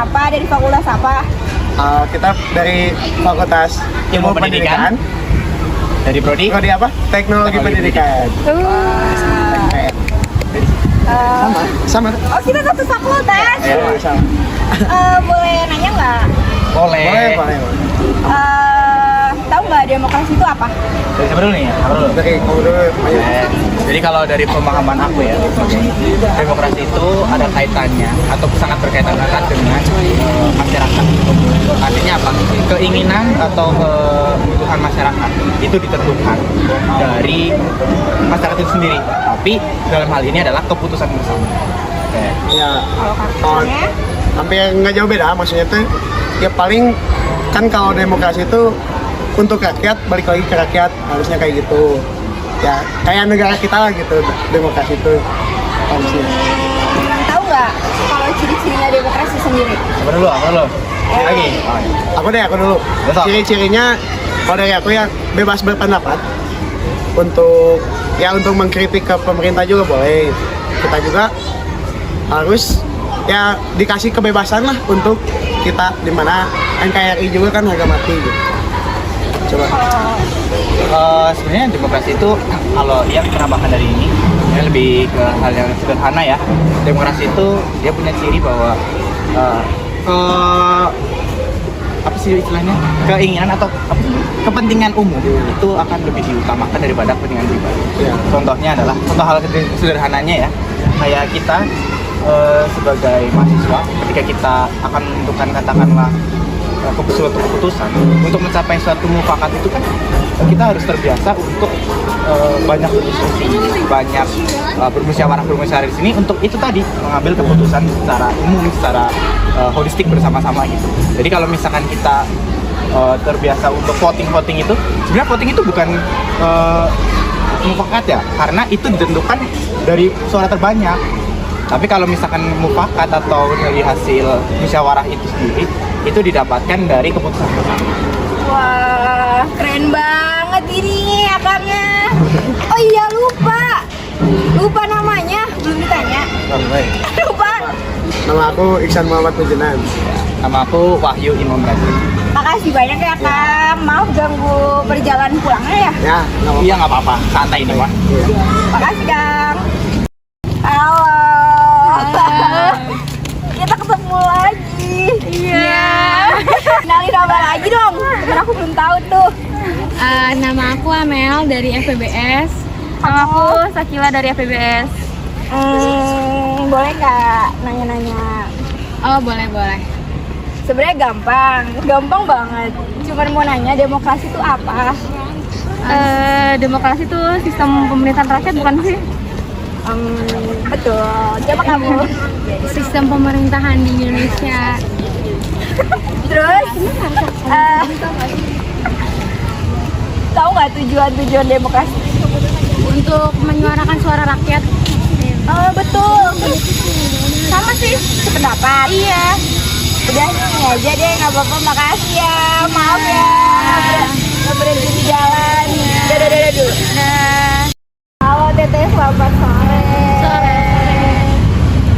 apa? Dari fakultas apa? Kita dari Fakultas Ilmu Pendidikan. Dari prodi apa? Teknologi Pendidikan. Sama. Oh, kita satu fakultas. Ya, sama. Boleh nanya nggak? boleh. Tahu nggak demokrasi itu apa? Dari siapa dulu nih ya? Apa dulu? Dari kamu dulu. Ayo. Jadi kalau dari pemahaman aku ya, demokrasi itu ada kaitannya atau sangat berkaitan erat dengan masyarakat. Artinya apa? Keinginan atau kebutuhan masyarakat itu ditentukan dari masyarakat itu sendiri. Tapi dalam hal ini adalah keputusan bersama. Ya. Kalau Oh, kasusnya? hampir nggak jauh beda. Maksudnya tuh ya paling kan kalau demokrasi itu untuk rakyat, balik lagi ke rakyat, harusnya kayak gitu. Ya kayak negara kita lah gitu, demokrasi itu harusnya. Tahu nggak kalau ciri-cirinya demokrasi sendiri? Apa dulu? Lagi. Aku dulu. Besok. Ciri-cirinya kalau dari aku ya bebas berpendapat. Untuk mengkritik ke pemerintah juga boleh. Kita juga harus ya dikasih kebebasan lah untuk kita, dimana NKRI juga kan harga mati gitu. Coba. Sebenarnya demokrasi itu kalau yang penambahan dari ini lebih ke hal yang sederhana ya. Demokrasi itu dia punya ciri bahwa apa sih istilahnya, keinginan atau kepentingan umum itu akan lebih diutamakan daripada kepentingan pribadi. Ya. Contohnya adalah contoh hal sederhananya ya, kayak kita sebagai mahasiswa ketika kita akan menentukan katakanlah suatu keputusan untuk mencapai suatu mufakat itu kan kita harus terbiasa untuk banyak berdiskusi, banyak bermusyawarah di sini untuk itu tadi mengambil keputusan secara umum, secara holistik bersama-sama gitu. Jadi kalau misalkan kita terbiasa untuk voting itu, sebenarnya voting itu bukan mufakat ya, karena itu ditentukan dari suara terbanyak. Tapi kalau misalkan mufakat atau dari hasil musyawarah itu sendiri, itu didapatkan dari keputusan bersama. Wah, keren banget ini akarnya. Oh iya, lupa namanya, belum ditanya. Lupa. Nama aku Iksan Muhammad Mujenan. Nama aku Wahyu Imam Razif. Makasih banyak ya Kang. Maaf ganggu perjalanan pulangnya ya. Ya, nggak apa-apa. Iya nggak apa-apa, santai ini Pak. Iya. Makasih Kang. Halo. Kita ketemu lagi. Iya. Kenalin nama lagi dong. Temen aku belum tahu tuh. Nama aku Amel dari FPBS. Nama aku Sakila dari FPBS. Boleh nggak nanya-nanya? Oh, boleh. Sebenarnya gampang banget. Cuman mau nanya demokrasi itu apa? Demokrasi itu sistem pemerintahan rakyat bukan sih? Betul. Coba kamu. Sistem pemerintahan di Indonesia. Terus, tahu nggak tujuan demokrasi? Untuk menyuarakan suara rakyat. Betul. Sama sih, sependapat. Iya. Udah ini aja deh, nggak apa-apa. Makasih ya, maaf ya. Nggak berhenti di jalan. Dadah dulu. Halo Teteh, selamat sore.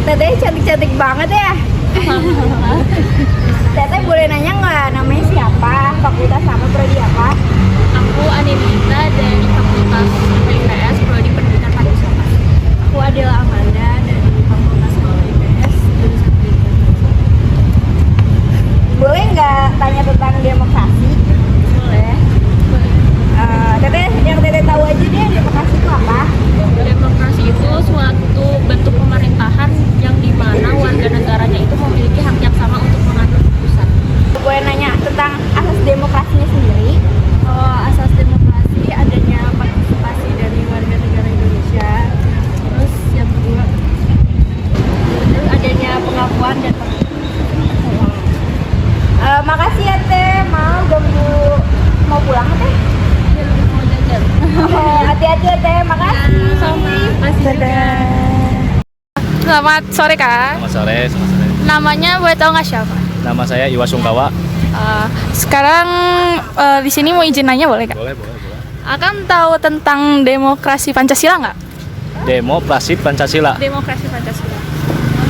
Teteh cantik-cantik banget ya. Teteh boleh nanya nggak namanya siapa? Fakultas apa? Prodi apa? Aku Anindita dari Fakultas IPS Prodi Pendidikan Pariwisata. Aku Adela Amanda dari Fakultas IPS jurusan Pendidikan. Boleh nggak tanya tentang demokrasi? Boleh. Teteh, yang Teteh tahu aja deh demokrasi itu apa? Demokrasi itu suatu bentuk pemerintahan yang dimana warga negaranya itu memiliki hak yang sama untuk mengambil keputusan. Boleh nanya tentang asas demokrasinya sendiri? Asas demokrasi adanya partisipasi dari warga negara Indonesia. Terus yang kedua, Terus adanya pengakuan dan makasih ya Teh, mau pulang Teh? mau jajan. Hati-hati ya Teh, makasih. Masih juga. Selamat sore Kak. Selamat sore. Namanya boleh tahu nggak siapa? Nama saya Iwa Sungkawa. Sekarang di sini mau izin nanya boleh Kak? Boleh. Akan tahu tentang demokrasi Pancasila nggak? Demokrasi Pancasila. Demokrasi Pancasila.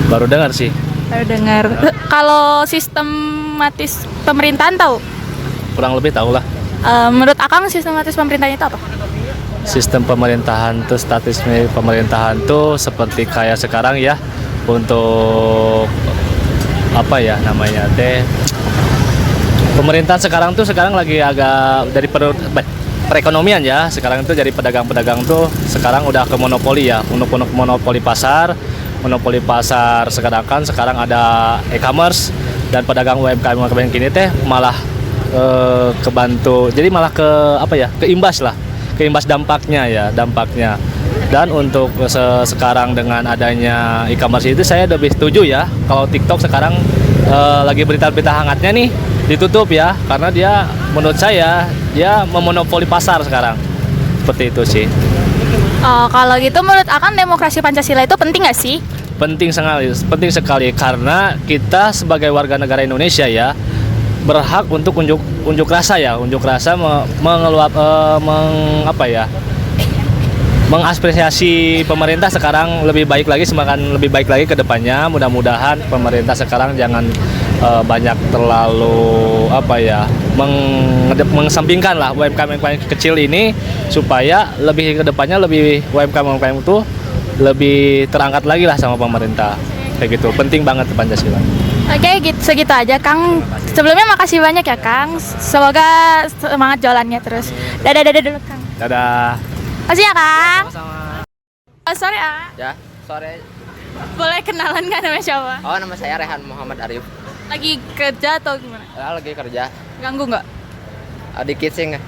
Baru dengar sih. Baru dengar. Kalau sistematis pemerintahan tahu? Kurang lebih tahu lah. Menurut Akang sistematis pemerintahan itu apa? Sistem pemerintahan tuh, statisme pemerintahan tuh seperti kayak sekarang ya, untuk apa ya namanya teh, pemerintahan sekarang lagi agak dari perekonomian ya, sekarang itu jadi pedagang-pedagang tuh sekarang udah ke monopoli ya, monopoli pasar sekarang ada e-commerce, dan pedagang UMKM kini teh malah kebantu, jadi malah keimbas dampaknya. Dan untuk sekarang dengan adanya e-commerce itu saya lebih setuju ya, kalau TikTok sekarang lagi berita-berita hangatnya nih ditutup ya, karena dia menurut saya dia memonopoli pasar sekarang, seperti itu sih. Kalau gitu menurut Akang demokrasi Pancasila itu penting nggak sih? Penting sekali karena kita sebagai warga negara Indonesia ya berhak untuk unjuk rasa mengapresiasi pemerintah sekarang lebih baik lagi, semakin lebih baik lagi ke depannya. Mudah-mudahan pemerintah sekarang jangan banyak terlalu mengesampingkan lah UMKM kecil ini, supaya lebih ke depannya UMKM itu lebih terangkat lagi lah sama pemerintah. Kayak gitu, penting banget Pancasila. Oke, segitu aja Kang. Sebelumnya makasih banyak ya Kang. Semoga semangat jualannya terus. Dadah dulu Kang. Dadah. Makasih ya Kang. Sama-sama. Sore ah. Ya, sore. Boleh kenalan nggak nama siapa? Oh, nama saya Rehan Muhammad Arif. Lagi kerja atau gimana? Lagi kerja. Ganggu nggak? Dikit sih nggak?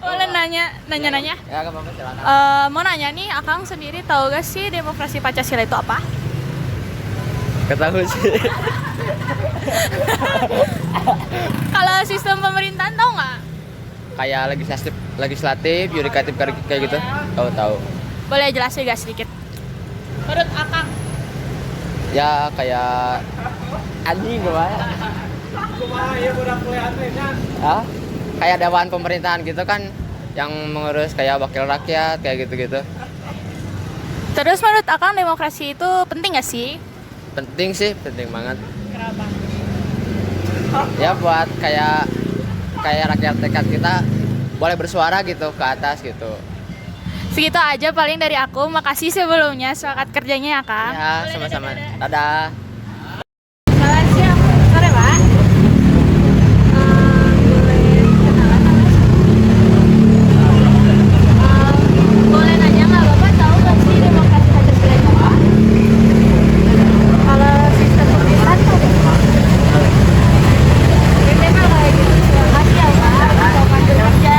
Boleh nanya. Ya, nggak apa-apa, silakan. Mau nanya nih, Akang sendiri tahu gak sih demokrasi Pancasila itu apa? Ketahui sih. Kalau sistem pemerintahan tahu nggak? Kayak legislatif, yudikatif kayak gitu. Tahu. Boleh jelasin gak sedikit? Menurut Akang? Ya kayak anjing gimana? Kayak dewan pemerintahan gitu kan, yang mengurus kayak wakil rakyat kayak gitu-gitu. Terus menurut Akang demokrasi itu penting gak sih? Penting sih, penting banget. Kenapa? Ya buat kayak rakyat dekat kita boleh bersuara gitu ke atas gitu. Segitu aja paling dari aku. Makasih sebelumnya, semangat kerjanya ya Kang. Ya, sama-sama. Dadah. Selamat siang, sore Pak. Boleh nanya nggak Bapak tahu nggak sih demokrasi Pancasila itu apa? Kalau sistem pemerintahan tahu nggak? Oke, Pak, kayak gitu. Terima kasih ya Pak. Selamat kerja.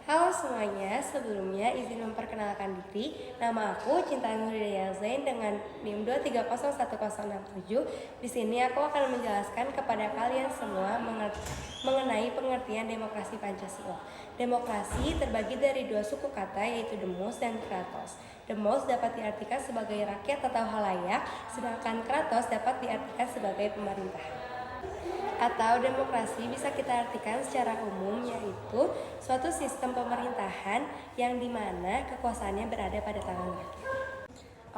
Halo semuanya, sebelumnya izin memperkenalkan diri. Nama aku Cinta Nurhidayah Zain dengan NIM 2301067. Di sini aku akan menjelaskan kepada kalian semua mengenai pengertian demokrasi Pancasila. Demokrasi terbagi dari dua suku kata, yaitu demos dan kratos. Demos dapat diartikan sebagai rakyat atau halayak, sedangkan kratos dapat diartikan sebagai pemerintah. Atau demokrasi bisa kita artikan secara umum, yaitu suatu sistem pemerintahan yang dimana kekuasaannya berada pada tangan rakyat.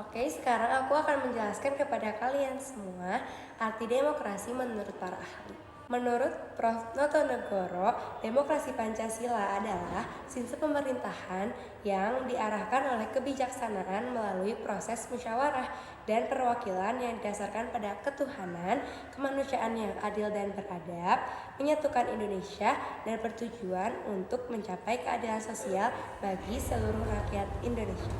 Oke, sekarang aku akan menjelaskan kepada kalian semua arti demokrasi menurut para ahli. Menurut Prof. Notonegoro, demokrasi Pancasila adalah sistem pemerintahan yang diarahkan oleh kebijaksanaan melalui proses musyawarah dan perwakilan yang didasarkan pada ketuhanan, kemanusiaan yang adil dan beradab, menyatukan Indonesia, dan bertujuan untuk mencapai keadilan sosial bagi seluruh rakyat Indonesia.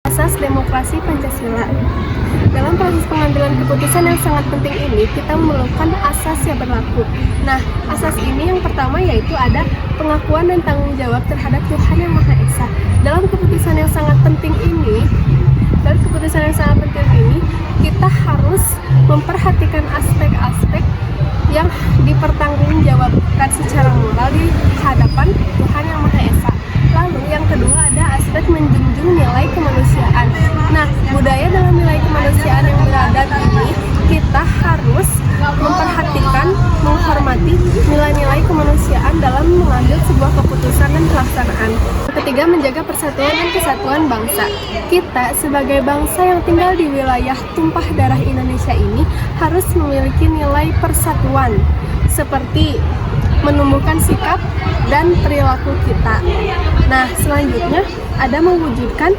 Asas demokrasi Pancasila. Dalam proses pengambilan keputusan yang sangat penting ini, kita memerlukan asas yang berlaku. Nah, asas ini yang pertama yaitu ada pengakuan dan tanggung jawab terhadap Tuhan Yang Maha Esa. Dalam keputusan yang sangat penting ini, kita harus memperhatikan aspek-aspek yang dipertanggungjawabkan secara moral di hadapan Tuhan Yang Maha Esa. Lalu yang kedua ada aspek menjunjung nilai kemanusiaan. Nah, budaya dalam nilai kemanusiaan yang beradab ini kita harus memperhatikan, menghormati ketiga, menjaga persatuan dan kesatuan bangsa. Kita sebagai bangsa yang tinggal di wilayah tumpah darah Indonesia ini harus memiliki nilai persatuan seperti menumbuhkan sikap dan perilaku kita. Nah, selanjutnya ada mewujudkan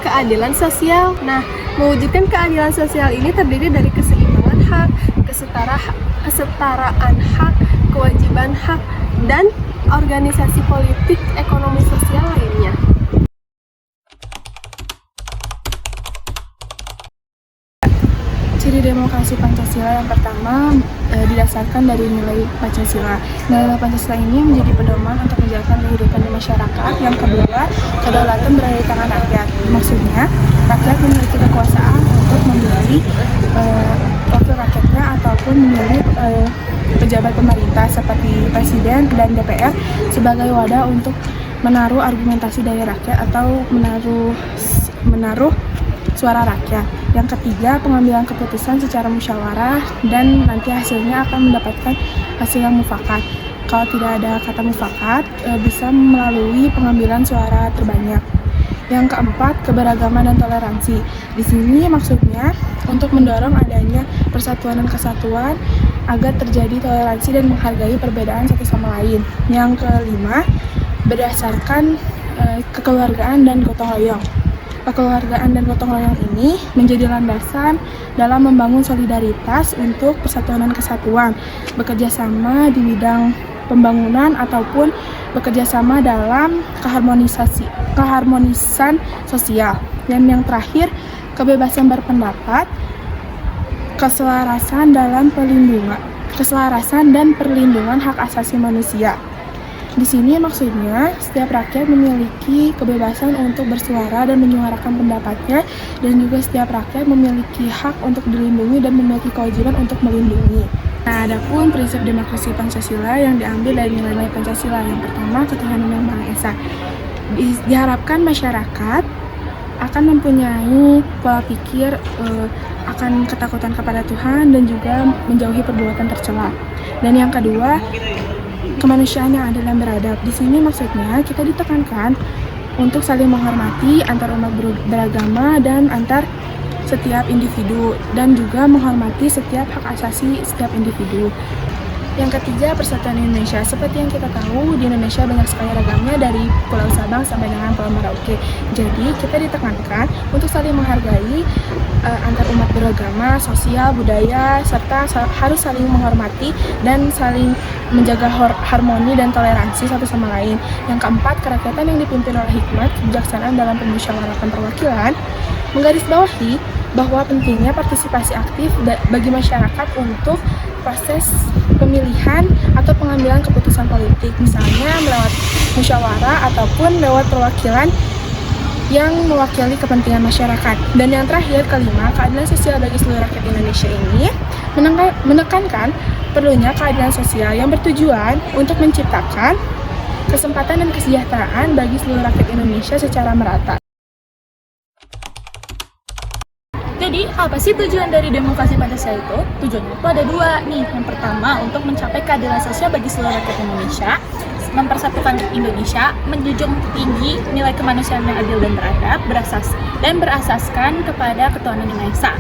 keadilan sosial. Nah, mewujudkan keadilan sosial ini terdiri dari keseimbangan hak, kesetaraan hak, kewajiban hak, dan organisasi politik, ekonomi sosial lainnya. Ciri demokrasi Pancasila yang pertama didasarkan dari nilai Pancasila. Nilai Pancasila ini menjadi pedoman untuk menjalankan kehidupan di masyarakat. Yang kedua, kedaulatan berada di tangan rakyat. Maksudnya, rakyat memiliki kekuasaan untuk memilih wakil rakyatnya ataupun memilih pejabat pemerintah seperti presiden dan DPR sebagai wadah untuk menaruh argumentasi dari rakyat atau menaruh suara rakyat. Yang ketiga, pengambilan keputusan secara musyawarah dan nanti hasilnya akan mendapatkan hasil yang mufakat. Kalau tidak ada kata mufakat, bisa melalui pengambilan suara terbanyak. Yang keempat, keberagaman dan toleransi. Di sini maksudnya untuk mendorong adanya persatuan dan kesatuan agar terjadi toleransi dan menghargai perbedaan satu sama lain. Yang kelima, berdasarkan kekeluargaan dan gotong royong. Kekeluargaan dan gotong royong ini menjadi landasan dalam membangun solidaritas untuk persatuan dan kesatuan, bekerja sama di bidang pembangunan ataupun bekerja sama dalam keharmonisan sosial. Dan yang terakhir, kebebasan berpendapat, keselarasan dan perlindungan hak asasi manusia. Di sini maksudnya setiap rakyat memiliki kebebasan untuk bersuara dan menyuarakan pendapatnya, dan juga setiap rakyat memiliki hak untuk dilindungi dan memiliki kewajiban untuk melindungi. Nah, adapun prinsip demokrasi Pancasila yang diambil dari nilai-nilai Pancasila. Yang pertama, ketuhanan yang Maha Esa. Diharapkan masyarakat akan mempunyai pola pikir akan ketakutan kepada Tuhan dan juga menjauhi perbuatan tercela. Dan yang kedua, kemanusiaan yang adil dan beradab. Di sini maksudnya kita ditekankan untuk saling menghormati antar umat beragama dan antar setiap individu, dan juga menghormati setiap hak asasi setiap individu. Yang ketiga, persatuan Indonesia. Seperti yang kita tahu, di Indonesia banyak sekali ragamnya dari Pulau Sabang sampai dengan Pulau Merauke. Jadi, kita ditekankan untuk saling menghargai antar umat beragama, sosial, budaya, serta harus saling menghormati dan saling menjaga harmoni dan toleransi satu sama lain. Yang keempat, kerakyatan yang dipimpin oleh hikmat, kebijaksanaan dalam pemusyawaratan perwakilan, menggarisbawahi bahwa pentingnya partisipasi aktif bagi masyarakat untuk proses pemilihan atau pengambilan keputusan politik, misalnya lewat musyawarah ataupun lewat perwakilan yang mewakili kepentingan masyarakat. Dan yang terakhir, kelima, keadilan sosial bagi seluruh rakyat Indonesia ini menekankan perlunya keadilan sosial yang bertujuan untuk menciptakan kesempatan dan kesejahteraan bagi seluruh rakyat Indonesia secara merata. Jadi, apa sih tujuan dari demokrasi Pancasila itu? Tujuannya itu ada dua nih. Yang pertama, untuk mencapai keadilan sosial bagi seluruh rakyat Indonesia, mempersatukan Indonesia, menjunjung tinggi nilai kemanusiaan yang adil dan beradab, berasaskan kepada ketuhanan yang Maha Esa.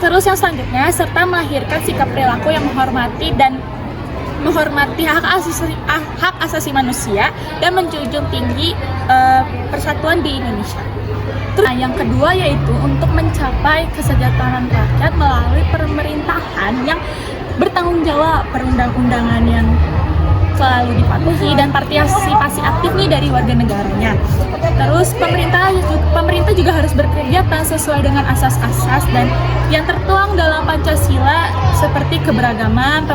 Terus yang selanjutnya, serta melahirkan sikap perilaku yang menghormati hak asasi manusia dan menjunjung tinggi persatuan di Indonesia. Nah, yang kedua yaitu untuk mencapai kesejahteraan rakyat melalui pemerintahan yang bertanggung jawab, perundang-undangan yang selalu dipatuhi, dan partisipasi aktif nih dari warga negaranya. Terus pemerintah juga harus bekerja sesuai dengan asas-asas dan yang tertuang dalam Pancasila seperti keberagaman,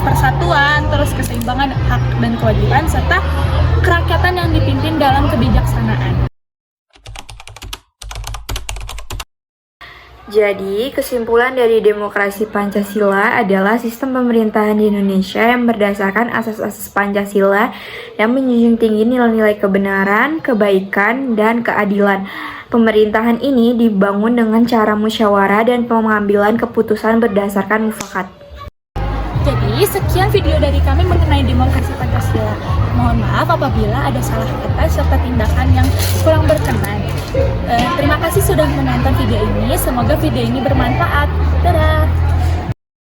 persatuan, terus keseimbangan hak dan kewajiban, serta kerakyatan yang dipimpin dalam kebijaksanaan. Jadi, kesimpulan dari demokrasi Pancasila adalah sistem pemerintahan di Indonesia yang berdasarkan asas-asas Pancasila yang menjunjung tinggi nilai-nilai kebenaran, kebaikan, dan keadilan. Pemerintahan ini dibangun dengan cara musyawarah dan pengambilan keputusan berdasarkan mufakat. Jadi, sekian video dari kami mengenai demokrasi Pancasila. Mohon maaf maaf apabila ada salah kata serta tindakan yang kurang berkenan. Terima kasih sudah menonton video ini. Semoga video ini bermanfaat. Dadah!